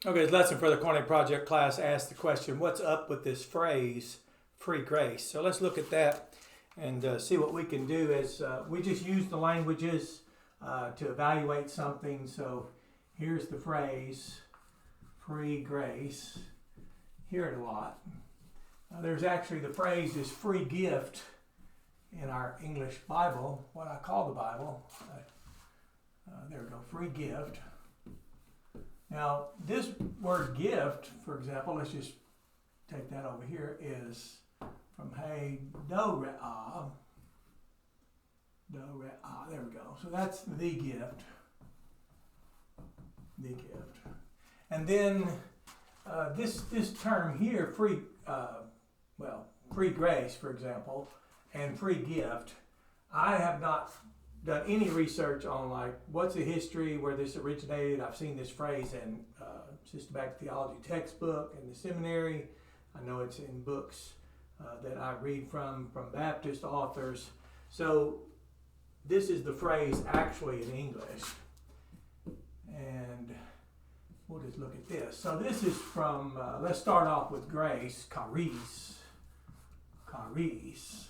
Okay, this lesson for the Koine Project Class asks the question, what's up with this phrase, free grace? So let's look at that and see what we can do as we just use the languages to evaluate something. So here's the phrase, free grace. Hear it a lot. There's actually, the phrase is free gift in our English Bible, what I call the Bible. There we go, free gift. Now, this word gift, for example, let's just take that over here, is from hey, do, re, ah. Do, re, ah. There we go. So that's the gift. The gift. And then this term here, free grace, for example, and free gift, I have not done any research on like what's the history where this originated. I've seen this phrase in systematic theology textbook in the seminary. I know it's in books that I read from Baptist authors. So this is the phrase actually in English. And we'll just look at this. So this is from, let's start off with grace, charis. Charis.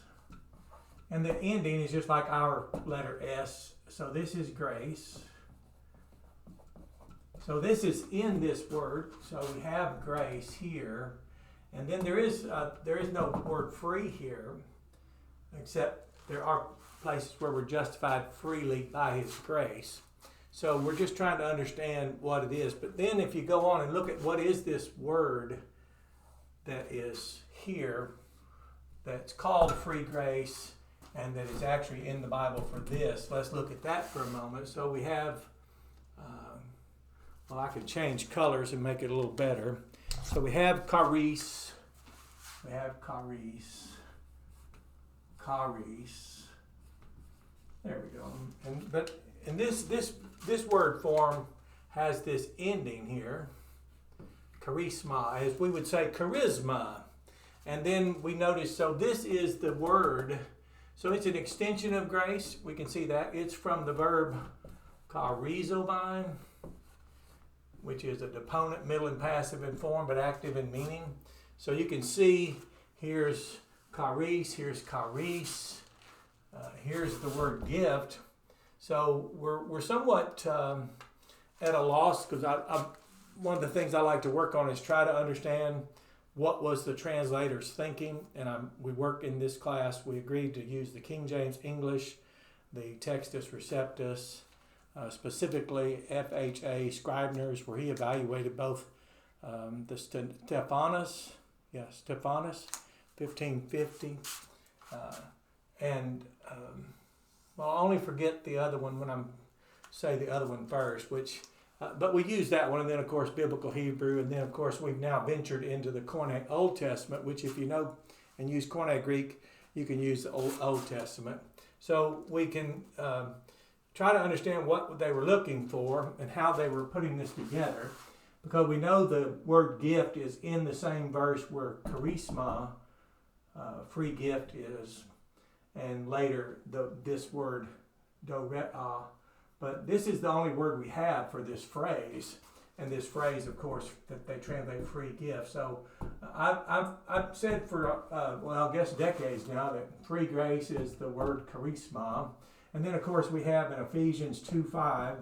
And the ending is just like our letter S. So this is grace. So this is in this word. So we have grace here. And then there is no word free here, except there are places where we're justified freely by His grace. So we're just trying to understand what it is. But then if you go on and look at what is this word that is here, that's called free grace, and that is actually in the Bible for this. Let's look at that for a moment. So we have, I could change colors and make it a little better. So we have charis. We have charis. Charis. There we go. And this word form has this ending here, charisma, as we would say charisma. And then we notice, so this is the word. So it's an extension of grace. We can see that. It's from the verb charizomai, which is a deponent, middle and passive in form, but active in meaning. So you can see here's charis, here's charis, here's the word gift. So we're somewhat at a loss, because one of the things I like to work on is try to understand what was the translator's thinking. And we work in this class, we agreed to use the King James English, the Textus Receptus, specifically FHA Scribner's, where he evaluated both the Stephanus, 1550, I'll only forget the other one when I say the other one first, but we use that one, and then of course Biblical Hebrew, and then of course we've now ventured into the Koine Old Testament, which if you know and use Koine Greek, you can use the Old Testament. So we can try to understand what they were looking for and how they were putting this together, because we know the word gift is in the same verse where charisma, free gift, is, and later this word do, re, but this is the only word we have for this phrase, and this phrase, of course, that they translate free gift. So I've said for, I guess decades now, that free grace is the word charisma. And then, of course, we have in Ephesians 2:5,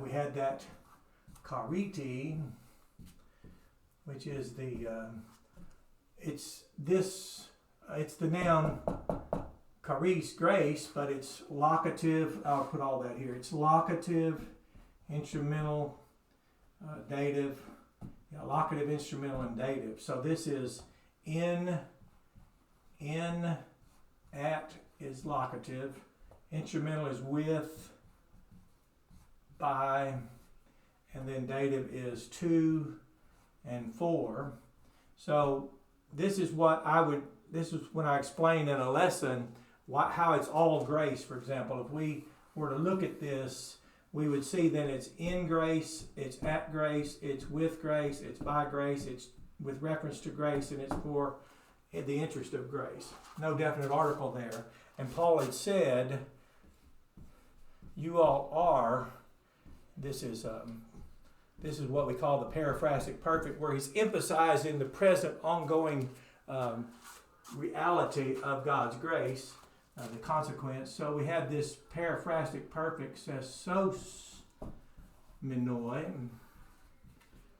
we had that chariti, which is it's the noun charis, grace, but it's locative. I'll put all that here. It's locative, instrumental, dative, locative, instrumental, and dative. So this is in, at is locative, instrumental is with, by, and then dative is to and for. So this is when I explain in a lesson how it's all grace. For example, if we were to look at this, we would see that it's in grace, it's at grace, it's with grace, it's by grace, it's with reference to grace, and it's for the interest of grace. No definite article there. And Paul had said, you all are, this is This is what we call the periphrastic perfect, where he's emphasizing the present ongoing reality of God's grace, the consequence. So we have this periphrastic perfect says sos menoi.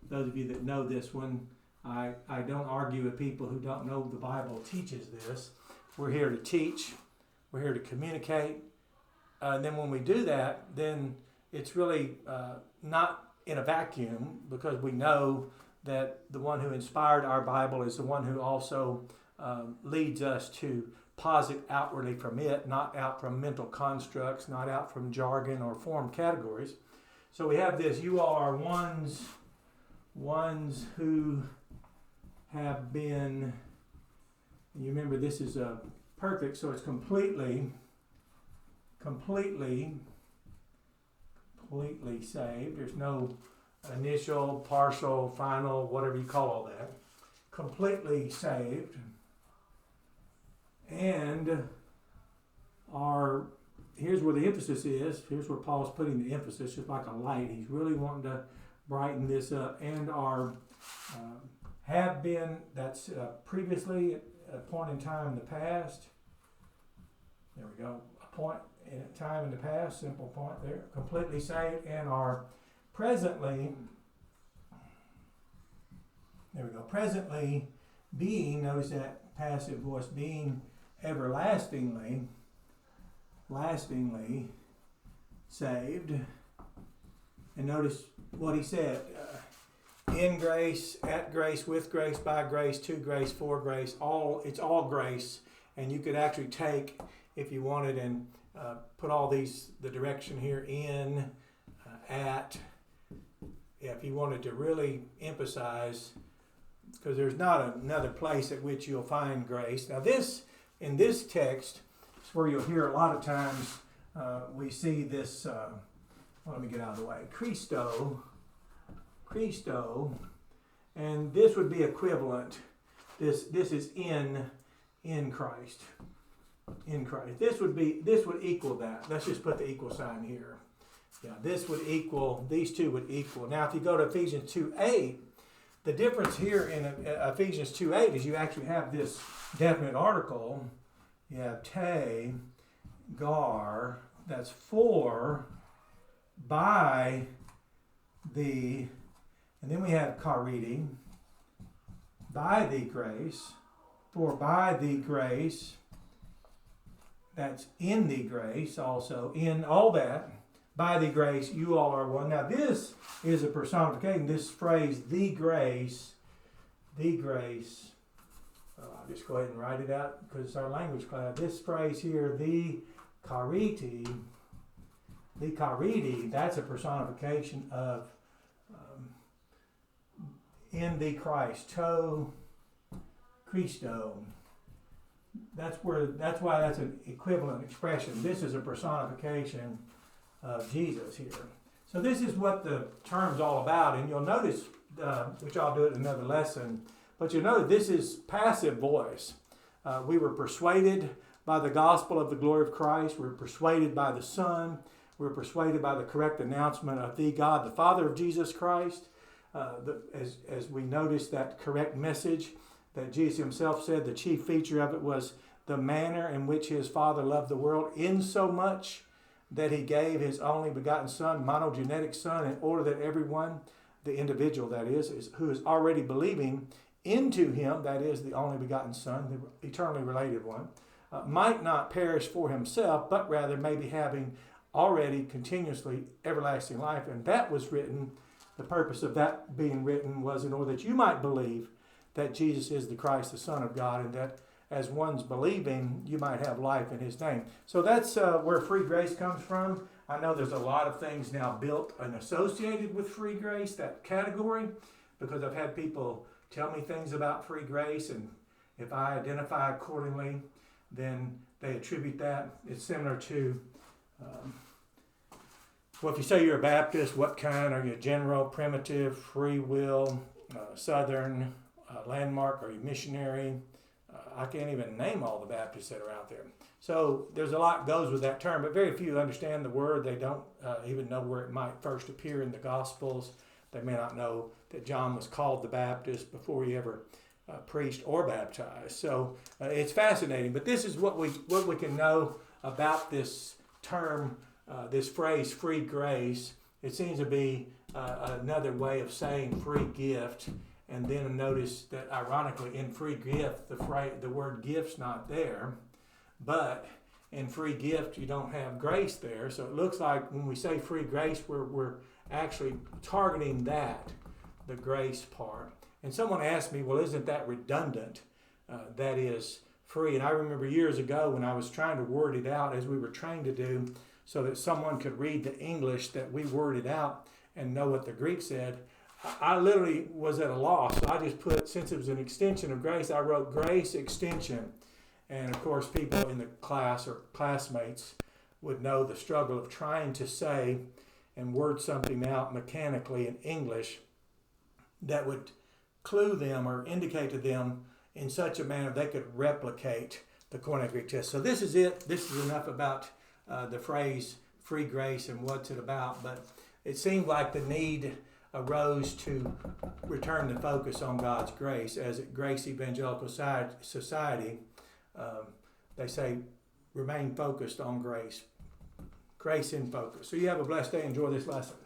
Those of you that know this one, I don't argue with people who don't know the Bible teaches this. We're here to teach. We're here to communicate. And then when we do that, then it's really not in a vacuum, because we know that the one who inspired our Bible is the one who also leads us to posit outwardly from it, not out from mental constructs, not out from jargon or form categories. So we have this, you all are ones who have been, and you remember this is a perfect, so it's completely saved. There's no initial, partial, final, whatever you call all that. Completely saved. And here's where the emphasis is. Here's where Paul's putting the emphasis, just like a light. He's really wanting to brighten this up. And have been, that's previously, a point in time in the past. There we go. A point in time in the past, simple point there. Completely saved, and are presently, there we go. Presently being, notice that passive voice, being everlastingly saved. And notice what he said, in grace, at grace, with grace, by grace, to grace, for grace, it's all grace. And you could actually take, if you wanted, and put all these, the direction here, in, at, if you wanted to really emphasize, because there's not another place at which you'll find grace. Now in this text, it's where you'll hear a lot of times, we see this, let me get out of the way, Christo, and this would be equivalent. This is in Christ. In Christ. This would equal that. Let's just put the equal sign here. Yeah, this would equal, these two would equal. Now if you go to Ephesians 2:8, the difference here in Ephesians 2:8 is you actually have this definite article. You have te, gar, that's for, by the, and then we have karidi, by the grace, for by the grace, that's in the grace also, in all that, by the grace, you all are one. Now this is a personification, this phrase, the grace, I'll just go ahead and write it out because it's our language class. This phrase here, the karidi, that's a personification of in the Christ, to Christo. That's why that's an equivalent expression. This is a personification of Jesus here. So this is what the term's all about, and you'll notice, which I'll do it in another lesson, but you'll notice this is passive voice. We were persuaded by the gospel of the glory of Christ. We were persuaded by the Son. We were persuaded by the correct announcement of the God, the Father of Jesus Christ. As we notice that correct message that Jesus himself said, the chief feature of it was the manner in which his Father loved the world, in so much that he gave his only begotten Son, monogenetic Son, in order that everyone, the individual that is who is already believing into him, that is the only begotten Son, the eternally related one, might not perish for himself, but rather maybe having already continuously everlasting life. And that was written, the purpose of that being written was in order that you might believe that Jesus is the Christ, the Son of God, and that as one's believing, you might have life in his name. So that's where free grace comes from. I know there's a lot of things now built and associated with free grace, that category, because I've had people tell me things about free grace, and if I identify accordingly, then they attribute that. It's similar to, well, if you say you're a Baptist, what kind? Are you general, primitive, free will, Southern, landmark? Are you missionary? I can't even name all the Baptists that are out there. So there's a lot goes with that term, but very few understand the word. They don't even know where it might first appear in the Gospels. They may not know that John was called the Baptist before he ever preached or baptized. So it's fascinating. But this is what we can know about this term, this phrase, free grace. It seems to be another way of saying free gift. And then notice that ironically in free gift, the word gift's not there. But in free gift, you don't have grace there. So it looks like when we say free grace, we're actually targeting that, the grace part. And someone asked me, well, isn't that redundant? That is free. And I remember years ago when I was trying to word it out as we were trained to do so that someone could read the English that we worded out and know what the Greek said. I literally was at a loss. So I just put, since it was an extension of grace, I wrote grace extension. And of course, people in the class or classmates would know the struggle of trying to say and word something out mechanically in English that would clue them or indicate to them in such a manner they could replicate the Koine Greek test. So this is it. This is enough about the phrase free grace and what's it about. But it seemed like the need arose to return the focus on God's grace. As at Grace Evangelical Society, they say, remain focused on grace. Grace in focus. So you have a blessed day. Enjoy this lesson.